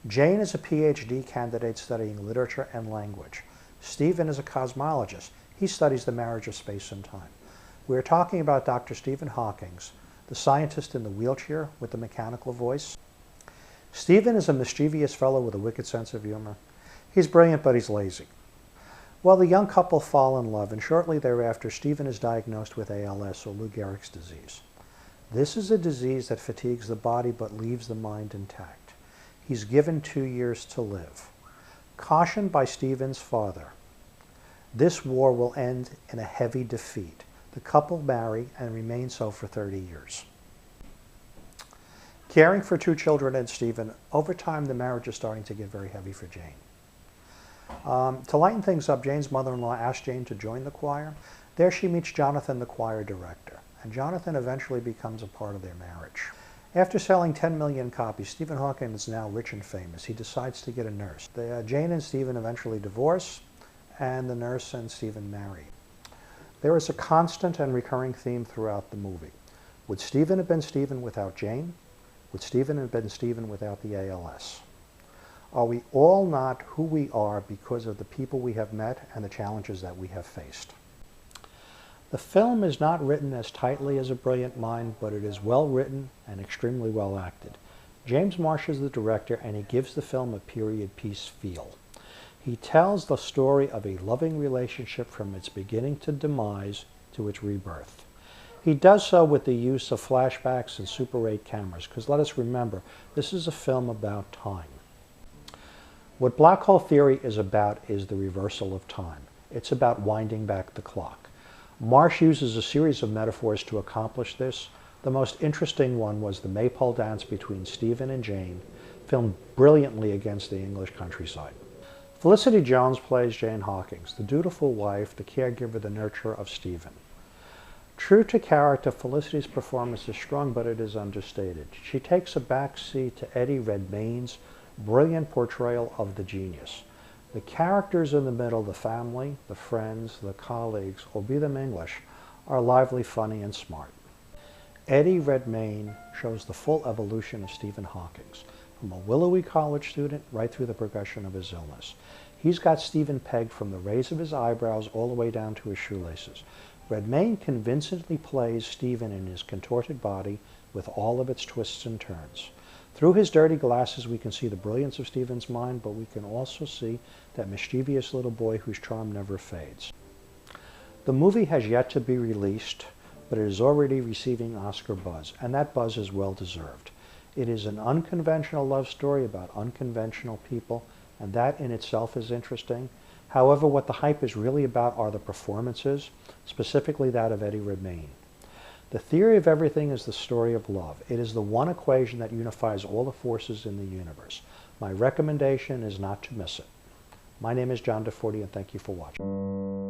Jane is a PhD candidate studying literature and language. Stephen is a cosmologist. He studies the marriage of space and time. We are talking about Dr. Stephen Hawking, the scientist in the wheelchair with the mechanical voice. Stephen is a mischievous fellow with a wicked sense of humor. He's brilliant, but he's lazy. Well, the young couple fall in love, and shortly thereafter, Stephen is diagnosed with ALS, or Lou Gehrig's disease. This is a disease that fatigues the body but leaves the mind intact. He's given 2 years to live. Cautioned by Stephen's father, this war will end in a heavy defeat. The couple marry and remain so for 30 years. Caring for 2 children and Stephen, over time the marriage is starting to get very heavy for Jane. To lighten things up, Jane's mother-in-law asked Jane to join the choir. There she meets Jonathan, the choir director, and Jonathan eventually becomes a part of their marriage. After selling 10 million copies, Stephen Hawking is now rich and famous. He decides to get a nurse. Jane and Stephen eventually divorce, and the nurse and Stephen marry. There is a constant and recurring theme throughout the movie. Would Stephen have been Stephen without Jane? Would Stephen have been Stephen without the ALS? Are we all not who we are because of the people we have met and the challenges that we have faced? The film is not written as tightly as A Brilliant Mind, but it is well written and extremely well acted. James Marsh is the director, and he gives the film a period piece feel. He tells the story of a loving relationship from its beginning to demise to its rebirth. He does so with the use of flashbacks and Super 8 cameras, because let us remember, this is a film about time. What black hole theory is about is the reversal of time. It's about winding back the clock. Marsh uses a series of metaphors to accomplish this. The most interesting one was the maypole dance between Stephen and Jane, filmed brilliantly against the English countryside. Felicity Jones plays Jane Hawking, the dutiful wife, the caregiver, the nurturer of Stephen. True to character, Felicity's performance is strong, but it is understated. She takes a backseat to Eddie Redmayne's brilliant portrayal of the genius. The characters in the middle, the family, the friends, the colleagues, or be them English, are lively, funny, and smart. Eddie Redmayne shows the full evolution of Stephen Hawking, from a willowy college student right through the progression of his illness. He's got Stephen pegged from the raise of his eyebrows all the way down to his shoelaces. Redmayne convincingly plays Stephen in his contorted body with all of its twists and turns. Through his dirty glasses, we can see the brilliance of Stephen's mind, but we can also see that mischievous little boy whose charm never fades. The movie has yet to be released, but it is already receiving Oscar buzz, and that buzz is well deserved. It is an unconventional love story about unconventional people, and that in itself is interesting. However, what the hype is really about are the performances, specifically that of Eddie Redmayne. The theory of everything is the story of love. It is the one equation that unifies all the forces in the universe. My recommendation is not to miss it. My name is John DiForte, and thank you for watching.